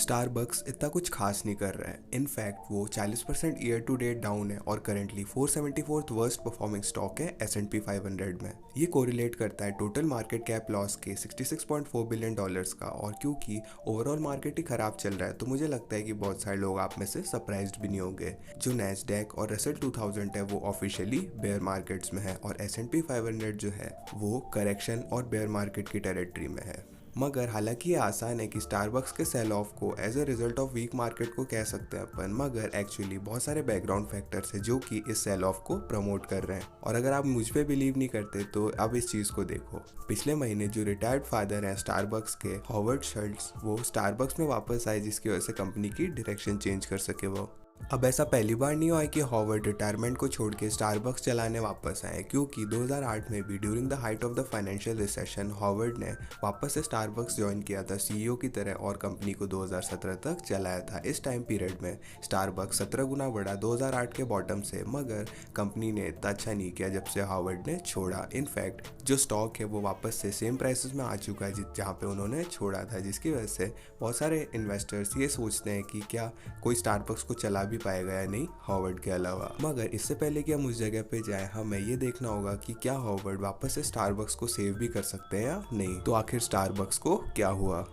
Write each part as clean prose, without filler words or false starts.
Starbucks इतना कुछ खास नहीं कर रहा है। इनफैक्ट वो 40% ईयर टू डेट डाउन है और currently 474th worst performing stock है S&P 500 में। ये कोरिलेट करता है टोटल मार्केट कैप लॉस के $66.4 बिलियन का। और क्योंकि ओवरऑल मार्केट ही खराब चल रहा है तो मुझे लगता है कि बहुत सारे लोग आप में से सरप्राइज्ड भी नहीं होंगे। जो नैस्डैक और रसेल 2000 है वो ऑफिशियली बेयर मार्केट्स में है और S&P 500 जो है वो करेक्शन और बेयर मार्केट की टेरिटरी में है। मगर हालांकि ये आसान है कि स्टारबक्स के सेल ऑफ को as a result of weak market को कह सकते हैं अपन, मगर एक्चुअली बहुत सारे बैकग्राउंड फैक्टर्स हैं जो कि इस सेल ऑफ को प्रमोट कर रहे हैं। और अगर आप मुझ पे बिलीव नहीं करते तो अब इस चीज़ को देखो। पिछले महीने जो रिटायर्ड फादर हैं स्टारबक्स के, हॉवर्ड शल्ट्स, वो स्टारबक्स में वापस आए जिसकी वजह से कंपनी की डायरेक्शन चेंज कर सके वो। अब ऐसा पहली बार नहीं हुआ है कि हॉवर्ड रिटायरमेंट को छोड़ के स्टारबक्स चलाने वापस आए, क्योंकि 2008 में भी during the height of the financial recession Howard ने वापस से स्टारबक्स ज्वाइन किया था सीईओ की तरह और कंपनी को 2017 तक चलाया था। इस टाइम पीरियड में स्टारबक्स 17 गुना बढ़ा 2008 के बॉटम से, मगर कंपनी ने इतना अच्छा नहीं किया जब से हॉवर्ड ने छोड़ा। इनफैक्ट जो स्टॉक है वो वापस से सेम प्राइसेस में आ चुका है जहाँ पे उन्होंने छोड़ा था, जिसकी वजह से बहुत सारे इन्वेस्टर्स ये सोचते हैं कि क्या कोई स्टारबक्स को चला भी पाएगा या नहीं हॉवर्ड के अलावा। मगर इससे पहले कि हम उस जगह पे जाएं, हमें ये देखना होगा कि क्या हॉवर्ड वापस से स्टारबक्स को सेव भी कर सकते हैं या नहीं। तो आखिर स्टारबक्स को क्या हुआ?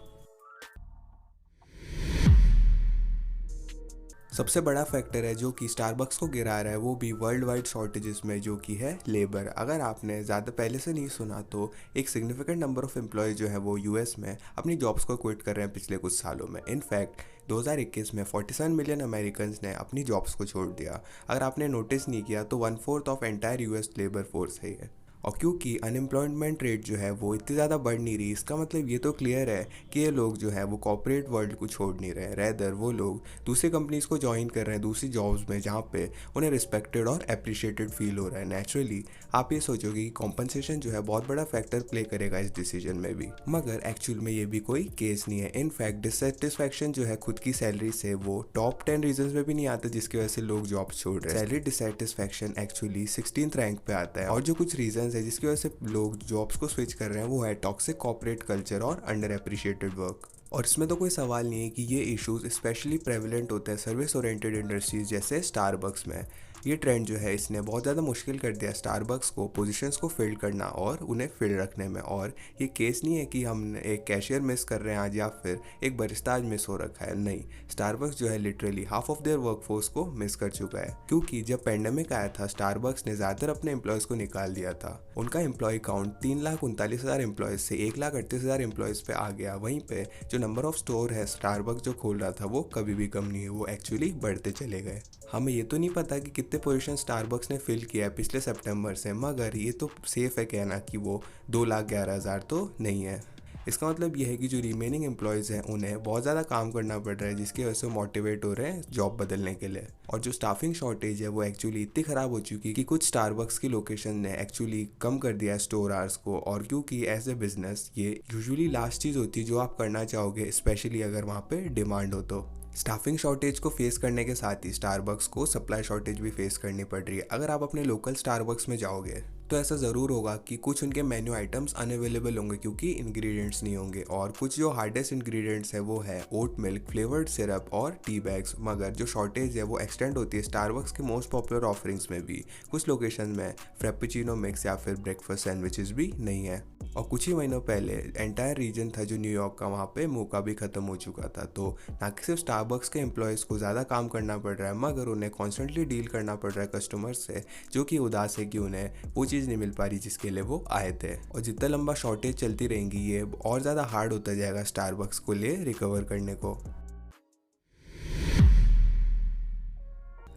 सबसे बड़ा फैक्टर है जो कि स्टारबक्स को गिरा रहा है वो भी वर्ल्ड वाइड शॉर्टेजेस में, जो कि है लेबर। अगर आपने ज़्यादा पहले से नहीं सुना तो एक सिग्निफिकेंट नंबर ऑफ एम्प्लॉयज़ जो है वो यूएस में अपनी जॉब्स को क्विट कर रहे हैं पिछले कुछ सालों में। इनफैक्ट 2021 में 47 मिलियन अमेरिकन्स ने अपनी जॉब्स को छोड़ दिया। अगर आपने नोटिस नहीं किया तो 1/4 of entire US labour force है ये। और क्योंकि अनएम्प्लॉयमेंट रेट जो है वो इतनी ज़्यादा बढ़ नहीं रही, इसका मतलब ये तो क्लियर है कि ये लोग जो है वो कॉर्पोरेट वर्ल्ड को छोड़ नहीं रहे, रेदर वो लोग दूसरी कंपनीज को ज्वाइन कर रहे हैं दूसरी जॉब्स में जहाँ पे उन्हें रिस्पेक्टेड और अप्रिशिएटेड फील हो रहा है। नेचुरली आप ये सोचोगे कि कॉम्पनसेशन जो है बहुत बड़ा फैक्टर प्ले करेगा इस डिसीजन में भी, मगर एक्चुअल में ये भी कोई केस नहीं है। इनफैक्ट डिससेटिस्फैक्शन जो है खुद की सैलरी से वो टॉप 10 रीजन में भी नहीं आता जिसकी वजह से लोग जॉब छोड़ रहे हैं। Salary dissatisfaction actually 16th rank पे आता है। और जो कुछ रीजन है जिसकी वजह से लोग जॉब्स को स्विच कर रहे हैं वो है टॉक्सिक कॉर्पोरेट कल्चर और अंडर एप्रिशिएटेड वर्क। और इसमें तो कोई सवाल नहीं है कि ये इश्यूज स्पेशली प्रेवलेंट होते हैं सर्विस ओरिएंटेड इंडस्ट्रीज जैसे स्टारबक्स में। ये ट्रेंड जो है इसने बहुत ज़्यादा मुश्किल कर दिया स्टारबक्स को पोजीशंस को फिल करना और उन्हें फिल रखने में। और ये केस नहीं है कि हम एक कैशियर मिस कर रहे हैं आज या फिर एक बरिस्ता आज मिस हो रखा है, नहीं। स्टारबक्स जो है literally half of their workforce को मिस कर चुका है, क्योंकि जब पेंडेमिक आया था स्टारबक्स ने ज़्यादातर अपने एम्प्लॉयज़ को निकाल दिया था। उनका एम्प्लॉय काउंट 3,39,000 एम्प्लॉयज़ से 1,38,000 एम्प्लॉयज़ पे आ गया। वहीं पे जो नंबर ऑफ स्टोर है स्टारबक्स जो खोल रहा था वो कभी भी कम नहीं है, वो एक्चुअली बढ़ते चले गए। हमें ये तो नहीं पता कि कितने पोजीशन स्टारबक्स ने फिल किया है पिछले सितंबर से, मगर ये तो सेफ है कहना कि वो 2,11,000 तो नहीं है। इसका मतलब यह है कि जो रिमेनिंग एम्प्लॉयज़ हैं उन्हें बहुत ज़्यादा काम करना पड़ रहा है जिसकी वजह से मोटिवेट हो रहे हैं जॉब बदलने के लिए। और जो स्टाफिंग शॉर्टेज है वो एक्चुअली इतनी ख़राब हो चुकी है कि कुछ स्टारबक्स की लोकेशन ने एक्चुअली कम कर दिया है स्टोर आवर्स को। और क्योंकि एज ए बिजनेस ये यूजुअली लास्ट चीज़ होती है जो आप करना चाहोगे, स्पेशली अगर वहाँ पे डिमांड हो तो। स्टाफिंग शॉर्टेज को फेस करने के साथ ही स्टारबक्स को सप्लाई शॉर्टेज भी फेस करनी पड़ रही है। अगर आप अपने लोकल स्टारबक्स में जाओगे तो ऐसा ज़रूर होगा कि कुछ उनके मेन्यू आइटम्स अनअवेलेबल होंगे क्योंकि इंग्रेडिएंट्स नहीं होंगे, और कुछ जो हार्डेस्ट इंग्रेडिएंट्स है वो है ओट मिल्क, फ्लेवर्ड सिरप और टी बैग्स। मगर जो शॉर्टेज है वो एक्सटेंड होती है स्टारबक्स के मोस्ट पॉपुलर ऑफरिंग्स में भी। कुछ लोकेशन में फ्रेपेचिनो मिक्स या फिर ब्रेकफास्ट सैंडविचेस भी नहीं है। और कुछ ही महीनों पहले एंटायर रीजन था जो न्यूयॉर्क का, वहाँ पे मौका भी ख़त्म हो चुका था। तो ना कि सिर्फ स्टारबक्स के एम्प्लॉयज़ को ज़्यादा काम करना पड़ रहा है, मगर उन्हें कॉन्स्टेंटली डील करना पड़ रहा है कस्टमर्स से जो कि उदास है कि उन्हें वो चीज़ नहीं मिल पा रही जिसके लिए वो आए थे। और जितना लंबा शॉर्टेज चलती रहेंगी ये और ज़्यादा हार्ड होता जाएगा स्टारबक्स को लिए रिकवर करने को।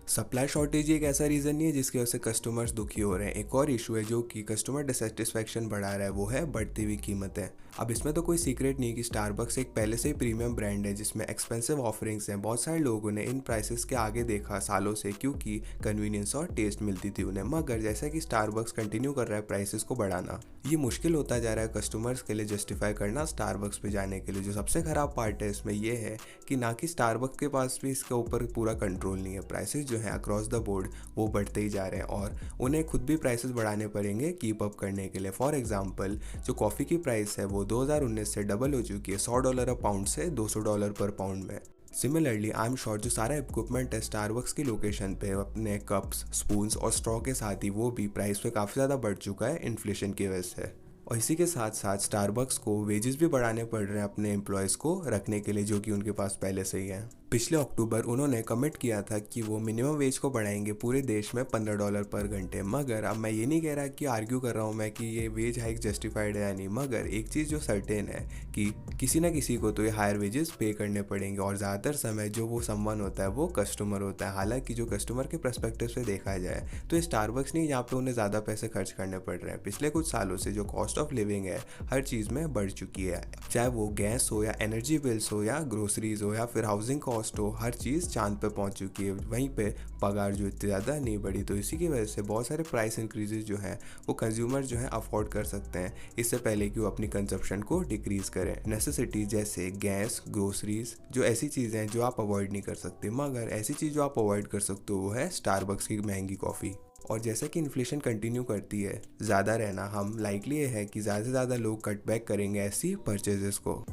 सप्लाई शॉर्टेज एक ऐसा रीज़न नहीं है जिसकी वजह से कस्टमर्स दुखी हो रहे हैं। एक और इशू है जो कि कस्टमर डिससेटिस्फैक्शन बढ़ा रहा है, वो है बढ़ती हुई कीमतें। अब इसमें तो कोई सीक्रेट नहीं है कि स्टारबक्स एक पहले से ही प्रीमियम ब्रांड है जिसमें एक्सपेंसिव ऑफरिंग्स हैं। बहुत सारे लोगों ने इन प्राइसेस के आगे देखा सालों से क्योंकि कन्वीनियंस और टेस्ट मिलती थी उन्हें। मगर जैसा कि स्टारबक्स कंटिन्यू कर रहा है प्राइसेस को बढ़ाना, ये मुश्किल होता जा रहा है कस्टमर्स के लिए जस्टिफाई करना स्टारबक्स पे जाने के लिए। जो सबसे ख़राब पार्ट है इसमें ये है कि ना कि स्टारबक्स के पास भी इसके ऊपर पूरा कंट्रोल नहीं है। प्राइसेस जो हैं अक्रॉस द बोर्ड वो बढ़ते ही जा रहे हैं और उन्हें खुद भी प्राइसेस बढ़ाने पड़ेंगे कीप अप करने के लिए। फॉर एग्जांपल जो कॉफ़ी की प्राइस है वो 2019 से डबल हो चुकी है, $100 अ पाउंड से $200 पर पाउंड में। सिमिलरली आई एम श्योर जो सारा इक्विपमेंट है स्टारबक्स की लोकेशन पे अपने कप्स, स्पून्स और स्ट्रॉ के साथ ही वो भी प्राइस पे काफ़ी ज़्यादा बढ़ चुका है इन्फ्लेशन की वजह से। और इसी के साथ साथ स्टारबक्स को वेजेस भी बढ़ाने पड़ रहे हैं अपने एम्प्लॉयज़ को रखने के लिए जो कि उनके पास पहले से ही है। पिछले अक्टूबर उन्होंने कमिट किया था कि वो मिनिमम वेज को बढ़ाएंगे पूरे देश में $15 पर घंटे। मगर अब मैं ये नहीं कह रहा कि आर्ग्यू कर रहा हूँ मैं कि ये वेज हाइक जस्टिफाइड है या नहीं, मगर एक चीज़ जो सर्टेन है कि किसी ना किसी को तो ये हायर वेजेस पे करने पड़ेंगे और ज़्यादातर समय जो वो समवन होता है वो कस्टमर होता है। हालांकि जो कस्टमर के पर्सपेक्टिव से देखा जाए तो ये स्टारबक्स नहीं, यहाँ पे उन्हें ज़्यादा पैसे खर्च करने पड़ रहे हैं। पिछले कुछ सालों से जो कॉस्ट ऑफ लिविंग है हर चीज़ में बढ़ चुकी है, चाहे वो गैस हो या एनर्जी बिल्स हो या ग्रोसरीज हो या फिर हाउसिंग कॉस्ट हो, हर चीज़ चांद पे पहुंच चुकी है। वहीं पे पगार जो इतनी ज़्यादा नहीं बढ़ी, तो इसी की वजह से बहुत सारे प्राइस इंक्रीजेज जो हैं वो कंज्यूमर जो है अफोर्ड कर सकते हैं इससे पहले कि वो अपनी कंजप्शन को डिक्रीज़ करें। नेसेसिटीज जैसे गैस, ग्रोसरीज जो ऐसी चीज़ें हैं जो आप अवॉइड नहीं कर सकते, मगर ऐसी चीज़ जो आप अवॉइड कर सकते हो वो है स्टारबक्स की महंगी कॉफ़ी। और जैसे कि इन्फ्लेशन कंटिन्यू करती है ज़्यादा रहना, हम लाइकली ये है कि ज़्यादा से ज़्यादा लोग कट बैक करेंगे ऐसी परचेजेस को।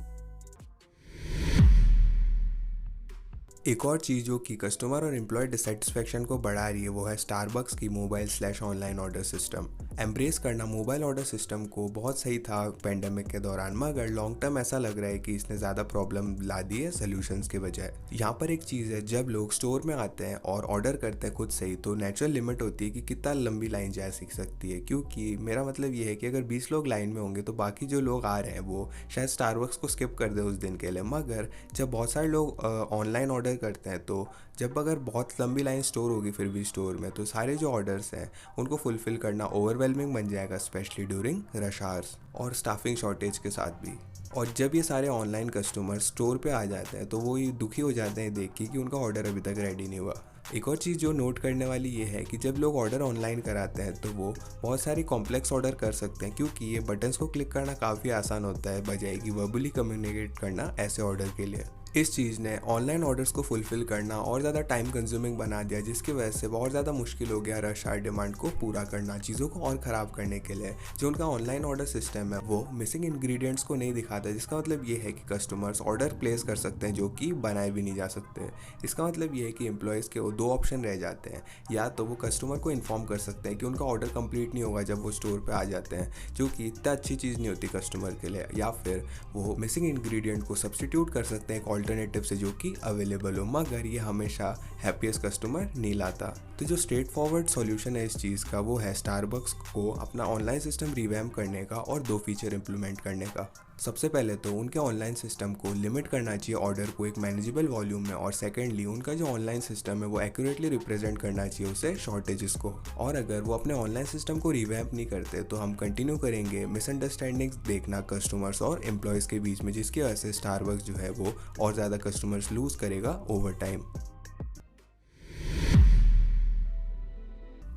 एक और चीज़ जो कि कस्टमर और एम्प्लॉय डिससेटिस्फेक्शन को बढ़ा रही है वो है स्टारबक्स की मोबाइल/ऑनलाइन ऑर्डर सिस्टम। एम्ब्रेस करना मोबाइल ऑर्डर सिस्टम को बहुत सही था पेंडेमिक के दौरान, मगर लॉन्ग टर्म ऐसा लग रहा है कि इसने ज़्यादा प्रॉब्लम ला दी है सोल्यूशंस के बजाय। यहाँ पर एक चीज़ है, जब लोग स्टोर में आते हैं और ऑर्डर करते हैं खुद से ही तो नेचुरल लिमिट होती है कि कितना लंबी लाइन जा सकती है। क्योंकि मेरा मतलब ये है कि अगर 20 लोग लाइन में होंगे तो बाकी जो लोग आ रहे हैं वो शायद स्टारबक्स को स्किप कर दे उस दिन के लिए। मगर जब बहुत सारे लोग ऑनलाइन ऑर्डर करते हैं तो जब अगर बहुत लंबी लाइन स्टोर होगी फिर भी स्टोर में, तो सारे जो ऑर्डर्स हैं उनको फुलफिल करना ओवरवेलमिंग बन जाएगा, स्पेशली ड्यूरिंग रश आवर्स और स्टाफिंग शॉर्टेज के साथ भी। और जब ये सारे ऑनलाइन कस्टमर स्टोर पे आ जाते हैं तो वो ये दुखी हो जाते हैं देख के कि उनका ऑर्डर अभी तक रेडी नहीं हुआ। एक और चीज़ जो नोट करने वाली ये है कि जब लोग ऑर्डर ऑनलाइन कराते हैं तो वो बहुत सारी कॉम्प्लेक्स ऑर्डर कर सकते हैं, क्योंकि ये बटन्स को क्लिक करना काफ़ी आसान होता है बजाय कि वर्बली कम्युनिकेट करना ऐसे ऑर्डर के लिए। इस चीज़ ने ऑनलाइन ऑर्डर्स को फुलफ़िल करना और ज़्यादा टाइम कंज्यूमिंग बना दिया, जिसकी वजह से बहुत ज़्यादा मुश्किल हो गया रश आवर डिमांड को पूरा करना। चीज़ों को और ख़राब करने के लिए जो उनका ऑनलाइन ऑर्डर सिस्टम है वो मिसिंग इंग्रेडिएंट्स को नहीं दिखाता, जिसका मतलब ये है कि कस्टमर्स ऑर्डर प्लेस कर सकते हैं जो कि बनाए भी नहीं जा सकते। इसका मतलब ये है कि एम्प्लॉयज़ के दो ऑप्शन रह जाते हैं, या तो वो कस्टमर को इन्फॉर्म कर सकते हैं कि उनका ऑर्डर कंप्लीट नहीं होगा जब वो स्टोर पर आ जाते हैं, जो कि इतना अच्छी चीज़ नहीं होती कस्टमर के लिए, या फिर वो मिसिंग इंग्रेडिएंट को सब्स्टिट्यूट कर सकते हैं एक ऑल्टरनेटिव से जो कि अवेलेबल हो, मगर ये हमेशा हैप्पीएस्ट कस्टमर नहीं लाता। तो जो स्ट्रेट फॉरवर्ड सॉल्यूशन है इस चीज़ का वो है स्टारबक्स को अपना ऑनलाइन सिस्टम रिवैम्प करने का और 2 फीचर इंप्लीमेंट करने का। सबसे पहले तो उनके ऑनलाइन सिस्टम को लिमिट करना चाहिए ऑर्डर को एक मैनेजेबल वॉल्यूम में, और सेकेंडली उनका जो ऑनलाइन सिस्टम है वो एक्यूरेटली रिप्रेजेंट करना चाहिए उसे शॉर्टेजेस को। और अगर वो अपने ऑनलाइन सिस्टम को रिवैम्प नहीं करते तो हम कंटिन्यू करेंगे मिसअंडरस्टैंडिंग्स देखना कस्टमर्स और एम्प्लॉयज़ के बीच में, जिसकी वजह से स्टारबक्स जो है वो और ज़्यादा कस्टमर्स लूज़ करेगा ओवर टाइम।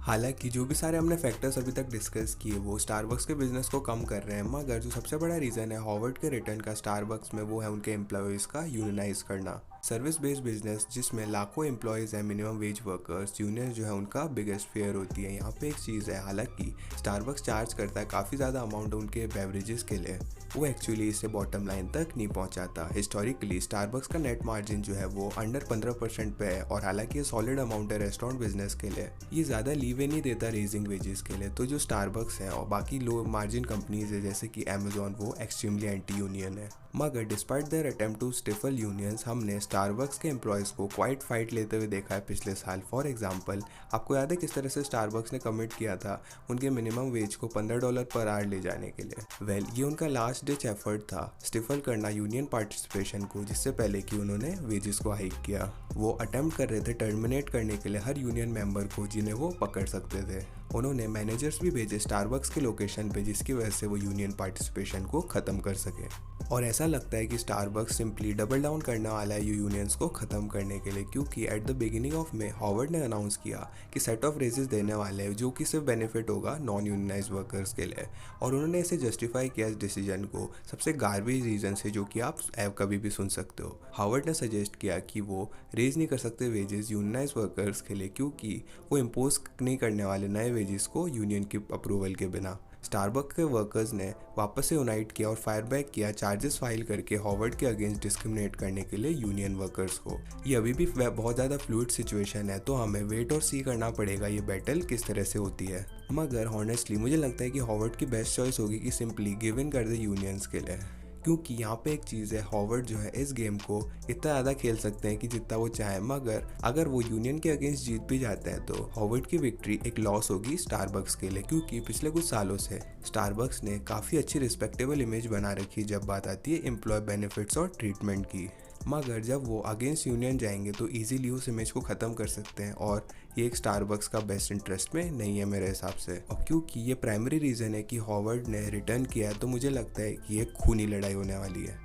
हालांकि जो भी सारे हमने फैक्टर्स अभी तक डिस्कस किए वो स्टारबक्स के बिजनेस को कम कर रहे हैं, मगर जो सबसे बड़ा रीज़न है हॉवर्ड के रिटर्न का स्टारबक्स में वो है उनके एम्प्लॉयज़ का यूनियनाइज करना। सर्विस बेस्ड बिजनेस जिसमें लाखों एम्प्लॉयज़ हैं, मिनिमम वेज वर्कर्स, यूनियंस जो है उनका बिगेस्ट फेयर होती है। यहाँ पे एक चीज़ है, हालांकि स्टारबक्स चार्ज करता है काफ़ी ज़्यादा अमाउंट उनके बेवरेजेस के लिए, वो एक्चुअली इससे बॉटम लाइन तक नहीं पहुँचाता। हिस्टोरिकली स्टारबक्स का नेट मार्जिन जो है वो अंडर 15% पे है, और हालांकि ये सॉलिड अमाउंट है रेस्टोरेंट बिजनेस के लिए, ये ज़्यादा लीवे नहीं देता रेजिंग वेजेस के लिए। तो जो स्टारबक्स है और बाकी लो मार्जिन कंपनीज है जैसे कि अमेजॉन, वो एक्सट्रीमली एंटी यूनियन है। मगर despite their attempt to stifle unions, हमने स्टारबक्स के एम्प्लॉयज़ को क्वाइट फाइट लेते हुए देखा है पिछले साल। फॉर एग्जांपल, आपको याद है किस तरह से स्टारबक्स ने कमिट किया था उनके मिनिमम वेज को $15 पर आवर ले जाने के लिए। ये उनका लास्ट डिच एफर्ट था स्टिफल करना यूनियन पार्टिसिपेशन को, जिससे पहले कि उन्होंने वेजेस को हाइक किया। वो अटेम्प्ट कर रहे थे टर्मिनेट करने के लिए हर यूनियन मेंबर को जिन्हें वो पकड़ सकते थे। उन्होंने मैनेजर्स भी भेजे स्टारबक्स के लोकेशन पे, जिसकी वजह से वो यूनियन पार्टिसिपेशन को ख़त्म कर सके। और ऐसा लगता है कि स्टारबक्स सिंपली डबल डाउन करने वाला है यूनियंस को ख़त्म करने के लिए, क्योंकि at the beginning of May Howard ने अनाउंस किया कि सेट ऑफ रेजेस देने वाले हैं जो कि सिर्फ बेनिफिट होगा नॉन यूनियनाइज वर्कर्स के लिए। और उन्होंने इसे जस्टिफाई किया इस डिसीजन को सबसे गार्बेज रीज़न से, जो कि आप कभी भी सुन सकते हो। हॉवर्ड ने सजेस्ट किया कि वो रेज नहीं कर सकते वेजेस यूनियनाइज वर्कर्स के लिए, क्योंकि वो इम्पोज नहीं करने वाले नए वेजेस को यूनियन की अप्रूवल के बिना। स्टारबक्स के वर्कर्स ने वापस से यूनाइट किया और फायर बैक किया, चार्जेस फाइल करके हॉवर्ड के अगेंस्ट डिस्क्रिमिनेट करने के लिए यूनियन वर्कर्स को। ये अभी भी बहुत ज़्यादा फ्लूइड सिचुएशन है, तो हमें वेट और सी करना पड़ेगा ये बैटल किस तरह से होती है। मगर हॉनेस्टली मुझे लगता है कि हॉवर्ड की बेस्ट चॉइस होगी कि सिंपली गिव इन कर दे यूनियंस के लिए, क्योंकि यहाँ पे एक चीज़ है, हॉवर्ड जो है इस गेम को इतना ज़्यादा खेल सकते हैं कि जितना वो चाहे, मगर अगर वो यूनियन के अगेंस्ट जीत भी जाते हैं तो हॉवर्ड की विक्ट्री एक लॉस होगी स्टारबक्स के लिए, क्योंकि पिछले कुछ सालों से स्टारबक्स ने काफ़ी अच्छी रिस्पेक्टेबल इमेज बना रखी है जब बात आती है एम्प्लॉय बेनिफिट्स और ट्रीटमेंट की। मगर जब वो अगेंस्ट यूनियन जाएंगे तो इजीली उस इमेज को ख़त्म कर सकते हैं, और ये एक स्टारबक्स का बेस्ट इंटरेस्ट में नहीं है मेरे हिसाब से। और क्योंकि ये प्राइमरी रीज़न है कि हॉवर्ड ने रिटर्न किया है, तो मुझे लगता है कि ये खूनी लड़ाई होने वाली है।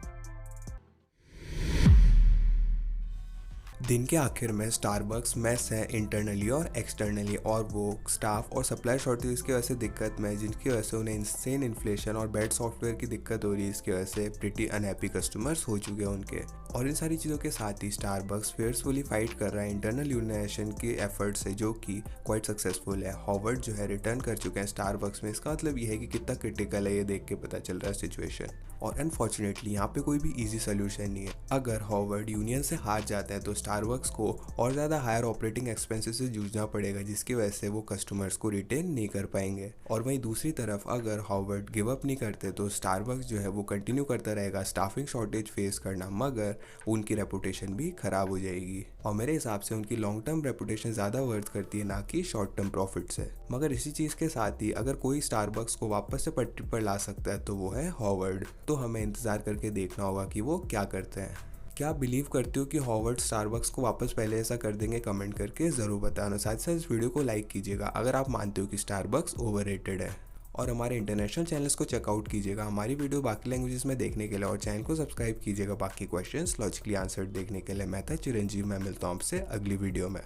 दिन के आखिर में स्टारबक्स मेस है इंटरनली और एक्सटर्नली, और वो स्टाफ और सप्लाई शॉर्टेज की वजह से दिक्कत में है, जिनकी वजह से उन्हें इंसेन इन्फ्लेशन और बैड सॉफ्टवेयर की दिक्कत हो रही है। इसकी वजह से प्रिटी अनहैप्पी कस्टमर्स हो चुके हैं उनके। और इन सारी चीज़ों के साथ ही स्टारबक्स फियर्सफुली फाइट कर रहा है इंटरनल यूनियनाइजेशन के एफर्ट से, जो कि क्वाइट सक्सेसफुल है। हॉवर्ड जो है रिटर्न कर चुके हैं स्टारबक्स में। इसका मतलब ये है कि कितना क्रिटिकल है ये देख के पता चल रहा है सिचुएशन। और अनफॉर्चुनेटली यहाँ पे कोई भी ईजी सोल्यूशन नहीं है। अगर हॉवर्ड यूनियन से हार जाते हैं तो स्टारबक्स को और ज़्यादा हायर ऑपरेटिंग एक्सपेंसेस से जूझना पड़ेगा, जिसकी वजह से वो कस्टमर्स को रिटेन नहीं कर पाएंगे। और वहीं दूसरी तरफ अगर हॉवर्ड गिव अप नहीं करते तो स्टारबक्स जो है वो कंटिन्यू करता रहेगा स्टाफिंग शॉर्टेज फेस करना, मगर उनकी रेपुटेशन भी ख़राब हो जाएगी। और मेरे हिसाब से उनकी लॉन्ग टर्म रेपुटेशन ज़्यादा वर्थ करती है, ना कि शॉर्ट टर्म प्रॉफिट से। मगर इसी चीज़ के साथ ही अगर कोई स्टारबक्स को वापस से पटरी पर ला सकता है तो वो है हॉवर्ड। तो हमें इंतज़ार करके देखना होगा कि वो क्या करते हैं। क्या आप बिलीव करते हो कि हॉवर्ड स्टारबक्स को वापस पहले ऐसा कर देंगे? कमेंट करके ज़रूर बताना। साथ साथ इस वीडियो को लाइक कीजिएगा अगर आप मानते हो कि स्टारबक्स ओवररेटेड है। और हमारे इंटरनेशनल चैनल्स को चेकआउट कीजिएगा हमारी वीडियो बाकी लैंग्वेजेस में देखने के लिए, और चैनल को सब्सक्राइब कीजिएगा बाकी क्वेश्चंस लॉजिकली आंसर्ड देखने के लिए। मैं था चिरंजीव, मैं मिलता हूँ आपसे अगली वीडियो में।